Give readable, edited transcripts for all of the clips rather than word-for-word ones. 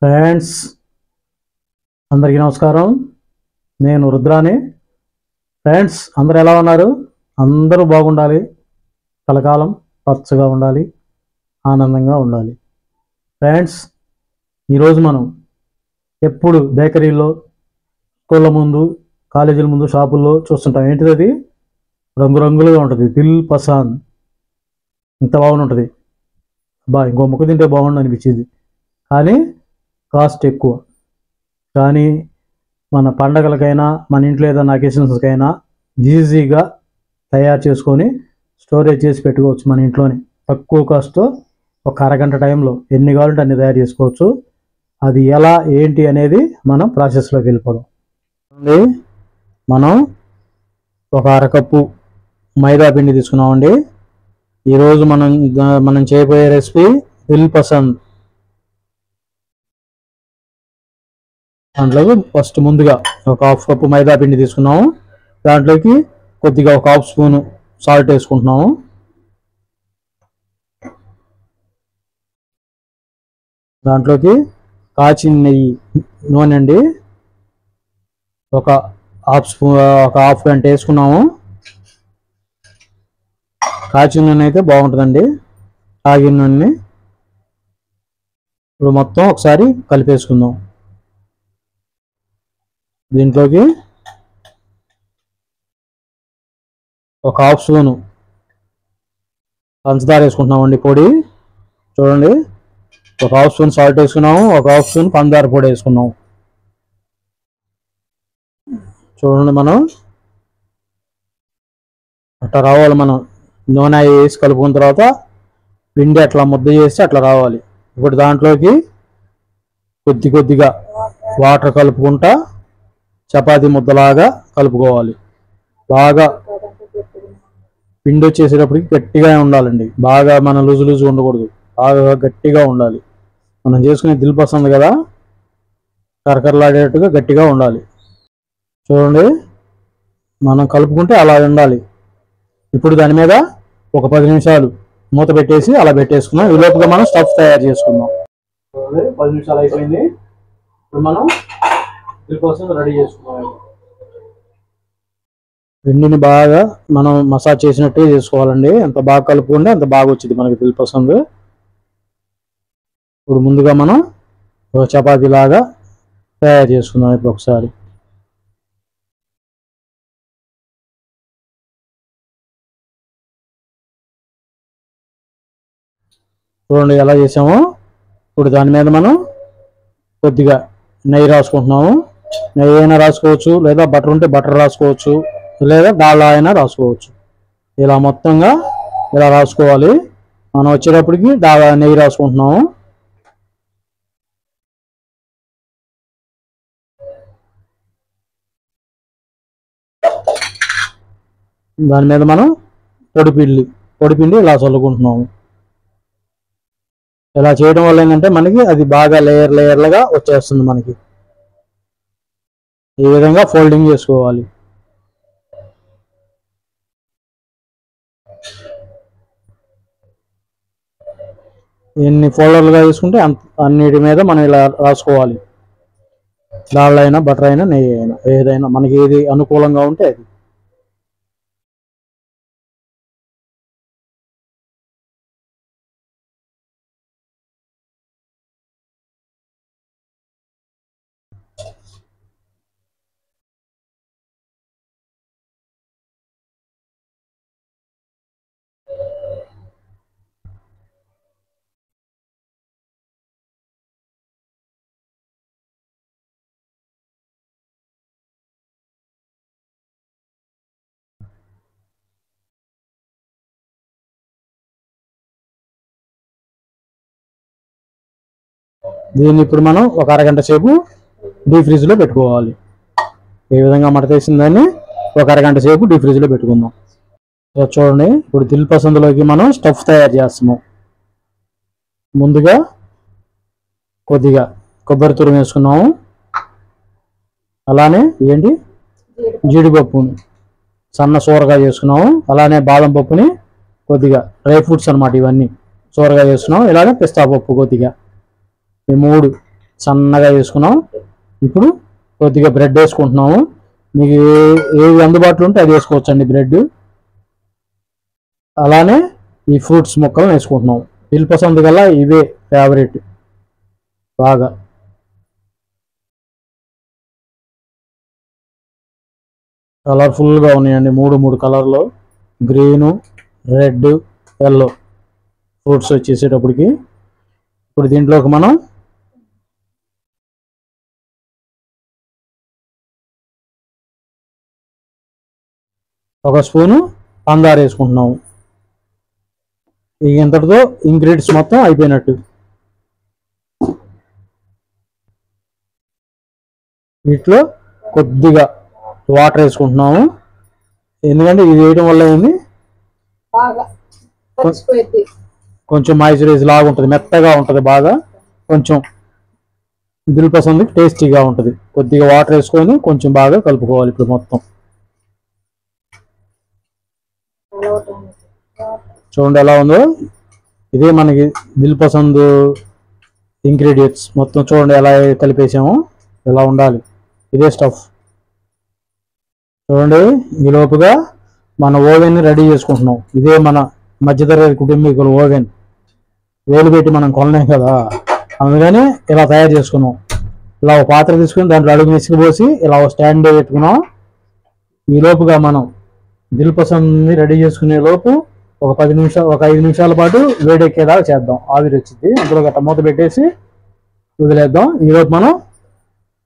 Friends అందరికీ నమస్కారం. నేను రుద్రాని. ఫ్రెండ్స్ అందరూ ఎలా ఉన్నారు? అందరూ బాగుండాలి, కలకాలం పచ్చగా ఉండాలి, ఆనందంగా ఉండాలి. ఫ్రెండ్స్ ఈరోజు మనం ఎప్పుడు బేకరీలో, స్కూళ్ళ ముందు, కాలేజీల ముందు, షాపుల్లో చూస్తుంటాం. ఏంటిది అది? రంగురంగులుగా ఉంటుంది. దిల్ పసంద్. ఇంత బాగుంటుంది. ఇంకో ముక్క తింటే బాగుండు అనిపించింది, కానీ కాస్ట్ ఎక్కువ. కానీ మన పండగలకైనా, మన ఇంట్లో ఏదైనా అకేషన్స్కైనా ఈజీగా తయారు చేసుకొని స్టోరేజ్ చేసి పెట్టుకోవచ్చు. మన ఇంట్లోనే తక్కువ కాస్ట్తో ఒక అరగంట టైంలో ఎన్ని కావాలంటే అన్ని తయారు చేసుకోవచ్చు. అది ఎలా ఏంటి అనేది మనం ప్రాసెస్లోకి వెళ్ళిపోదాం. మనం ఒక అరకప్పు మైదా పిండి తీసుకున్నామండి. ఈరోజు మనం చేయబోయే రెసిపీ దిల్ పసంద్. దాంట్లోకి ఫస్ట్ ముందుగా ఒక హాఫ్ కప్పు మైదా పిండి తీసుకున్నాము. దాంట్లోకి కొద్దిగా ఒక హాఫ్ స్పూను సాల్ట్ వేసుకుంటున్నాము. దాంట్లోకి కాచిన నెయ్యి, నూనె అండి, ఒక హాఫ్ గంట వేసుకున్నాము. కాచిన నూనె అయితే బాగుంటుందండి. కాగిన నూనె ఇప్పుడు మొత్తం ఒకసారి కలిపేసుకుందాం. దీంట్లోకి ఒక హాఫ్ స్పూను పంచదార వేసుకుంటున్నామండి, పొడి. చూడండి, ఒక హాఫ్ స్పూన్ సాల్ట్ వేసుకున్నాము, ఒక హాఫ్ స్పూన్ పంచదార పొడి వేసుకున్నాము. చూడండి, మనం అట్లా రావాలి. మనం నూనె వేసి కలుపుకున్న తర్వాత పిండి అట్లా ముద్ద చేసి అట్లా రావాలి. ఇప్పుడు దాంట్లోకి కొద్దిగా వాటర్ కలుపుకుంటా చపాతీ ముద్దలాగా కలుపుకోవాలి. బాగా పిండి వచ్చేసేటప్పటికి గట్టిగా ఉండాలండి. బాగా మన లూజు ఉండకూడదు, బాగా గట్టిగా ఉండాలి. మనం చేసుకునే దిల్ పసంద్ కదా, కరకరలాడేటట్టుగా గట్టిగా ఉండాలి. చూడండి, మనం కలుపుకుంటే అలా ఉండాలి. ఇప్పుడు దాని మీద ఒక 10 నిమిషాలు మూత పెట్టేసి అలా పెట్టేసుకున్నాం. ఈ లోపుగా మనం స్టఫ్ తయారు చేసుకుందాం. చూడండి, 10 నిమిషాలు అయిపోయింది. ఇప్పుడు మనం దిల్ పసంద్ రెడీ చేసుకున్నాం. పిండిని బాగా మనం మసాజ్ చేసినట్టే చేసుకోవాలండి. ఎంత బాగా కలుపుకుంటే అంత బాగా వచ్చింది మనకి దిల్ పసంద్. ఇప్పుడు ముందుగా మనం ఒక చపాతీ లాగా తయారు చేసుకుందాం. ఇప్పుడు ఒకసారి చూడండి ఎలా చేసామో. ఇప్పుడు దాని మీద మనం కొద్దిగా నెయ్యి రాసుకుంటున్నాము. నెయ్యి అయినా రాసుకోవచ్చు, లేదా బటర్ ఉంటే బటర్ రాసుకోవచ్చు, లేదా డాల్డా అయినా రాసుకోవచ్చు. ఇలా మొత్తంగా ఇలా రాసుకోవాలి. మనం వచ్చేటప్పటికి నెయ్యి రాసుకుంటున్నాము. దాని మీద మనం పొడిపిండి ఇలా చల్లుకుంటున్నాము. ఇలా చేయడం వల్ల ఏంటంటే మనకి అది బాగా లేయర్లుగా వచ్చేస్తుంది. మనకి ఈ విధంగా ఫోల్డింగ్ చేసుకోవాలి. ఎన్ని ఫోల్డర్లుగా తీసుకుంటే అన్నిటి మీద మనం ఇలా రాసుకోవాలి. దాల్ అయినా, బటర్ అయినా, నెయ్యి అయినా, ఏదైనా మనకి ఏది అనుకూలంగా ఉంటే అది. దీన్ని ఇప్పుడు మనం ఒక అరగంట సేపు డీప్ ఫ్రిడ్జ్లో పెట్టుకోవాలి. ఏ విధంగా మడతేసిన దాన్ని ఒక అరగంట సేపు డీప్ ఫ్రిడ్జ్లో పెట్టుకుందాం. చూడండి, ఇప్పుడు దిల్ పసంద్లోకి మనం స్టఫ్ తయారు చేస్తున్నాం. ముందుగా కొద్దిగా కొబ్బరి తురుము వేసుకున్నాము. అలానే జీడిపప్పుని సన్న సూరగా చేసుకున్నాము. అలానే బాదం పప్పుని కొద్దిగా డ్రై ఫ్రూట్స్ అనమాట, ఇవన్నీ సూరగా చేసుకున్నాము. ఇలానే పిస్తా పప్పు కొద్దిగా, ఈ 3 సన్నగా వేసుకున్నాం. ఇప్పుడు కొద్దిగా బ్రెడ్ వేసుకుంటున్నాము. మీకు ఏది అందుబాటులో ఉంటే అది వేసుకోవచ్చండి బ్రెడ్. అలానే ఈ ఫ్రూట్స్ ముక్కలు వేసుకుంటున్నాం. దిల్ పసంద్ గల ఇవే ఫేవరెట్ బాగా. కలర్ఫుల్గా ఉన్నాయండి, మూడు కలర్లు, గ్రీను, రెడ్, ఎల్లో ఫ్రూట్స్ వచ్చేసేటప్పటికి. ఇప్పుడు దీంట్లోకి మనం ఒక స్పూను పందారు వేసుకుంటున్నాము. ఇంతటితో ఇంగ్రీడియంట్స్ మొత్తం అయిపోయినట్టు. వీటిలో కొద్దిగా వాటర్ వేసుకుంటున్నాము, ఎందుకంటే ఇది వేయడం వల్ల ఏంది కొంచెం మాయిశ్చరైజ్ లాగా ఉంటుంది, మెత్తగా ఉంటుంది బాగా, కొంచెం దిల్ పసంద్ టేస్టీగా ఉంటుంది. కొద్దిగా వాటర్ వేసుకొని కొంచెం బాగా కలుపుకోవాలి. ఇప్పుడు మొత్తం చూడండి ఎలా ఉందో. ఇదే మనకి దిల్ పసంద్ ఇంగ్రీడియంట్స్ మొత్తం చూడండి ఎలా కలిపేసామో. ఎలా ఉండాలి ఇదే స్టఫ్. చూడండి ఈ లోపుగా మన ఓవెన్ రెడీ చేసుకుంటున్నాం. ఇదే మన మధ్యతరగతి కుటుంబీకుల ఓవెన్, వేలు పెట్టి మనం కొనలేం కదా, అందుకని ఇలా తయారు చేసుకున్నాం. ఇలా ఒక పాత్ర తీసుకుని దాంట్లో అడుగు మిసికి పోసి ఇలా ఒక స్టాండ్ పెట్టుకున్నాం. ఈ లోపుగా మనం దిల్ పసంద్ని రెడీ చేసుకునే లోపు ఒక 5 నిమిషాల పాటు వేడెక్కేదాకా చేద్దాం. ఆవిరి వచ్చింది, అందులో గట్ట మూత పెట్టేసి వదిలేద్దాం. ఈలోపు మనం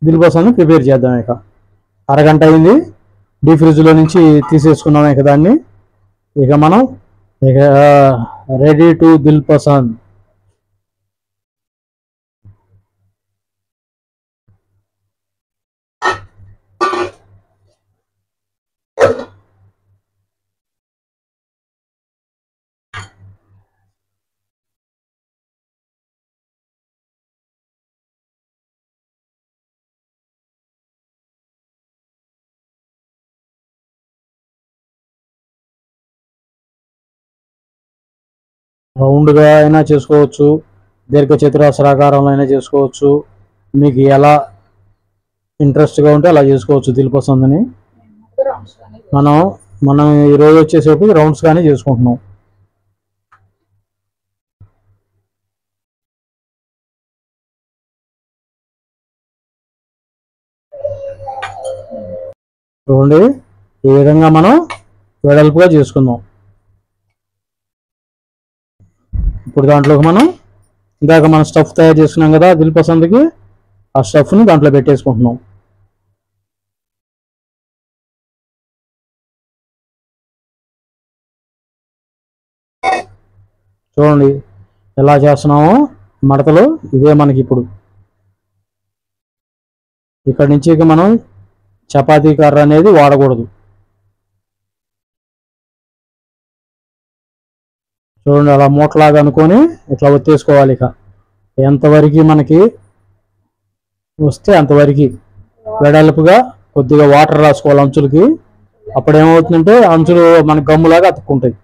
దిల్ పసంద్ని ప్రిపేర్ చేద్దాం. ఇక అరగంట అయింది, డీ ఫ్రిడ్జ్లో నుంచి తీసేసుకున్నాం. ఇక దాన్ని ఇక మనం రెడీ టు దిల్ పసంద్. రౌండ్గా అయినా చేసుకోవచ్చు, దీర్ఘ చతురస్రాకారంలో అయినా చేసుకోవచ్చు. మీకు ఎలా ఇంట్రెస్ట్గా ఉంటే అలా చేసుకోవచ్చు. దిల్ పసంద్ని మనం ఈరోజు వచ్చేసేపు రౌండ్స్ కానీ చేసుకుంటున్నాం. చూడండి ఈ విధంగా మనం వెడల్పుగా చేసుకుందాం. ఇప్పుడు దాంట్లోకి మనం ఇందాక మనం స్టఫ్ తయారు చేసుకున్నాం కదా దిల్ పసంద్కి, ఆ స్టఫ్ని దాంట్లో పెట్టేసుకుంటున్నాం. చూడండి ఎలా చేస్తున్నామో మడతలు. ఇదే మనకి ఇప్పుడు ఇక్కడి నుంచి ఇక మనం చపాతీ కర్ర అనేది వాడకూడదు. చూడండి అలా మూటలాగా అనుకొని ఇట్లా ఒత్తేసుకోవాలి. ఇక ఎంతవరకు మనకి వస్తే అంతవరకు వెడల్పుగా కొద్దిగా వాటర్ రాసుకోవాలి అంచులకి. అప్పుడు ఏమవుతుందంటే అంచులు మనకి గమ్ములాగా అతుక్కుంటాయి.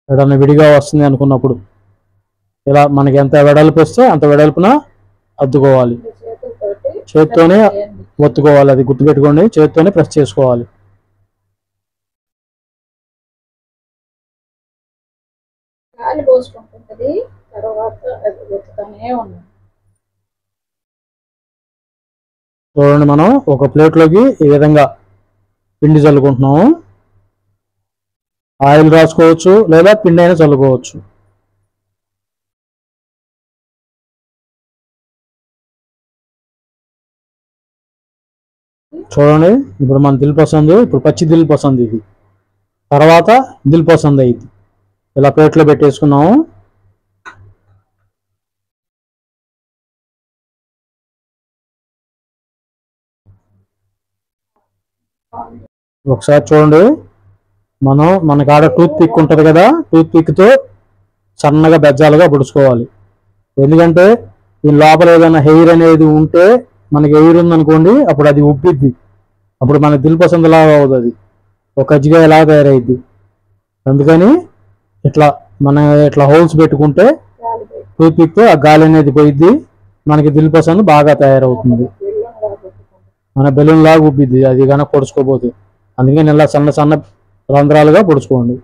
ఎడన్నా విడిగా వస్తుంది అనుకున్నప్పుడు ఇలా మనకి ఎంత వెడల్పు వస్తే అంత వెడల్పున అద్దుకోవాలి. చేత్తోనే ఒత్తుకోవాలి, అది గుర్తుపెట్టుకోండి, చేత్తోనే ప్రెస్ చేసుకోవాలి. చూడండి మనం ఒక ప్లేట్లోకి ఈ విధంగా పిండి చల్లుకుంటున్నాము. ఆయిల్ రాసుకోవచ్చు లేదా పిండి అయినా చల్లుకోవచ్చు. చూడండి ఇప్పుడు మన దిల్ పసంద్, ఇప్పుడు పచ్చి దిల్ పసంద్ ఇది, తర్వాత దిల్ పసంద్ అయింది. ఇలా ప్లేట్లో పెట్టేసుకున్నాము. ఒకసారి చూడండి మనకి ఆడ టూత్ పిక్ ఉంటుంది కదా, టూత్ పిక్తో సన్నగా బెజ్జాలుగా పొడుచుకోవాలి. ఎందుకంటే ఈ లోపల ఏదైనా హెయిర్ అనేది ఉంటే, మనకి హెయిర్ ఉందనుకోండి అప్పుడు అది ఉబ్బిద్ది, అప్పుడు మన దిల్ పసంద్ లాగా అవుతుంది, ఒక కజ్జికాయ ఎలా తయారైద్ది. అందుకని ఇట్లా మనం ఇట్లా హోల్స్ పెట్టుకుంటే టూత్ పిక్తో ఆ గాలి అనేది పోయిద్ది, మనకి దిల్ పసంద్ బాగా తయారవుతుంది. మన బెలూన్ లాగా ఉబ్బిద్ది అది కనుక పొడుచుకోపోతే. అందుకని ఇలా సన్న సన్న రంధ్రాలుగా పొడుచుకోండి.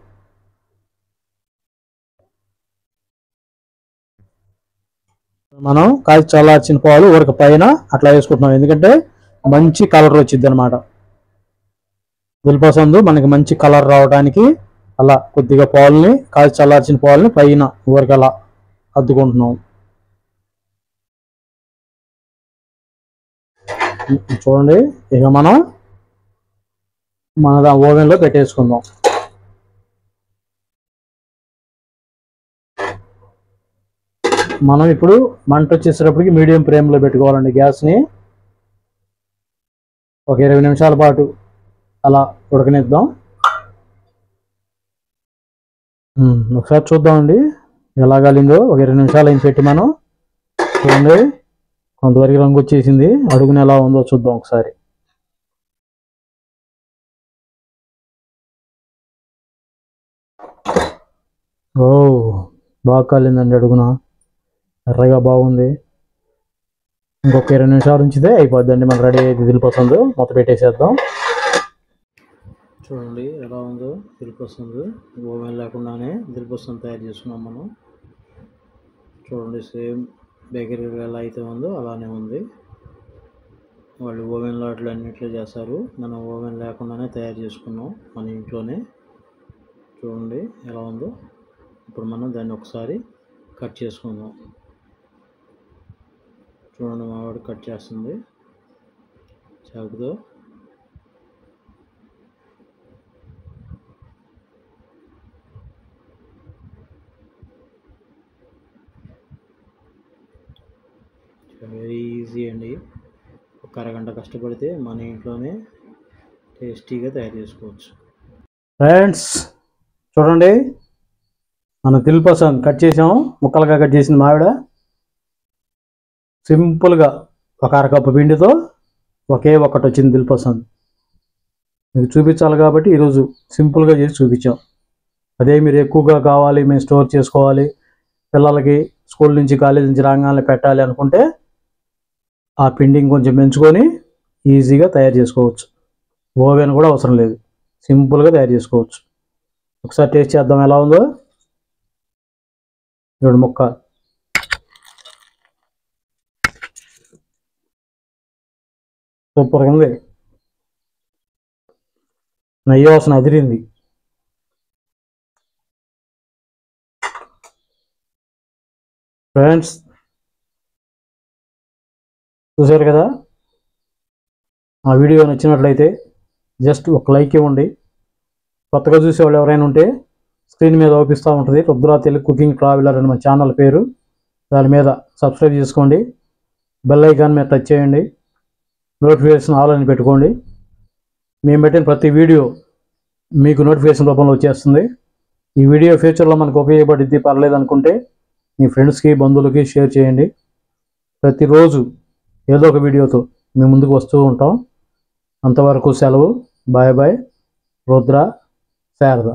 మనం కాచి చల్లార్చిన పాలు ఊరక పైన అట్లా వేసుకుంటున్నాం, ఎందుకంటే మంచి కలర్ వచ్చింది అనమాట. దిల్ పసంద్ మనకి మంచి కలర్ రావడానికి అలా కొద్దిగా పాలని, కాచి చల్లార్చిన పాలని పైన ఊరక అలా అద్దుకుంటున్నాం. చూడండి, ఇక మనం మన ఓవెన్లో పెట్టేసుకుందాం. మనం ఇప్పుడు మంట వచ్చేసేటప్పటికి మీడియం ఫ్లేమ్లో పెట్టుకోవాలండి గ్యాస్ని. ఒక 20 నిమిషాల పాటు అలా ఉడకనిద్దాం. ఒకసారి చూద్దామండి ఎలా కాలిందో. ఒక 20 నిమిషాలు అయిన పెట్టి మనం చూడండి, కొంతవరకు రంగు వచ్చేసింది. అడుగున ఎలా ఉందో చూద్దాం ఒకసారి. ఓ, బాగా కాలిందండి అడుగున, ఎర్రగా బాగుంది. ఇంకొక 20 నిమిషాలు ఉంచితే అయిపోద్దండి, మనకు రెడీ అయ్యేది దిల్ పసంద్. మొత్తం పెట్టేసేద్దాం. చూడండి ఎలా ఉందో దిల్ పసంద్. ఓవెన్ లేకుండానే దిల్ పసంద్ తయారు చేసుకున్నాం మనం. చూడండి, సేమ్ బేకరీలో ఎలా అయితే ఉందో అలానే ఉంది. వాళ్ళు ఓవెన్లో అట్లా అన్నిట్లో చేస్తారు, మనం ఓవెన్ లేకుండానే తయారు చేసుకున్నాం మన ఇంట్లోనే. చూడండి ఎలా ఉందో. ఇప్పుడు మనం దాన్ని ఒకసారి కట్ చేసుకుందాం. చూడండి, మా వాడు కట్ చేస్తుంది చాకుతో. వెరీ ఈజీ అండి. ఒక అరగంట కష్టపడితే మన ఇంట్లోనే టేస్టీగా తయారు చేసుకోవచ్చు. ఫ్రెండ్స్ చూడండి, మనం దిల్ పసంద్ కట్ చేసాము, ముక్కలుగా కట్ చేసింది మావిడ. సింపుల్గా ఒక అరకప్పు పిండితో ఒకే ఒక్కటి వచ్చింది దిల్ పసంద్. మీకు చూపించాలి కాబట్టి ఈరోజు సింపుల్గా చేసి చూపించాం. అదే మీరు ఎక్కువగా కావాలి, మేము స్టోర్ చేసుకోవాలి, పిల్లలకి స్కూల్ నుంచి కాలేజ్ నుంచి రాగానే పెట్టాలి అనుకుంటే ఆ పిండిని కొంచెం పెంచుకొని ఈజీగా తయారు చేసుకోవచ్చు. ఓవెన్ కూడా అవసరం లేదు, సింపుల్గా తయారు చేసుకోవచ్చు. ఒకసారి టేస్ట్ చేద్దాం ఎలా ఉందో. ఇప్పుడు ముక్క సూపర్గా ఉంది, నెయ్యి వాసన అదిరింది. ఫ్రెండ్స్ చూశారు కదా, ఆ వీడియో నచ్చినట్లయితే జస్ట్ ఒక లైక్ ఇవ్వండి. కొత్తగా చూసేవాళ్ళు ఎవరైనా ఉంటే స్క్రీన్ మీద ఓపిస్తూ ఉంటుంది, రుద్ర తెలుగు కుకింగ్ ట్రావెలర్ అని మన ఛానల్ పేరు. దాని మీద సబ్స్క్రైబ్ చేసుకోండి, బెల్ ఐకాన్ మీద టచ్ చేయండి, నోటిఫికేషన్ ఆల్ అని పెట్టుకోండి. మేము పెట్టిన ప్రతి వీడియో మీకు నోటిఫికేషన్ రూపంలో వచ్చేస్తుంది. ఈ వీడియో ఫ్యూచర్లో మనకు ఉపయోగపడిద్ది, పర్లేదు అనుకుంటే మీ ఫ్రెండ్స్కి బంధువులకి షేర్ చేయండి. ప్రతిరోజు ఏదో ఒక వీడియోతో మేము ముందుకు వస్తూ ఉంటాం. అంతవరకు సెలవు. Bye bye. రుద్ర, శారద.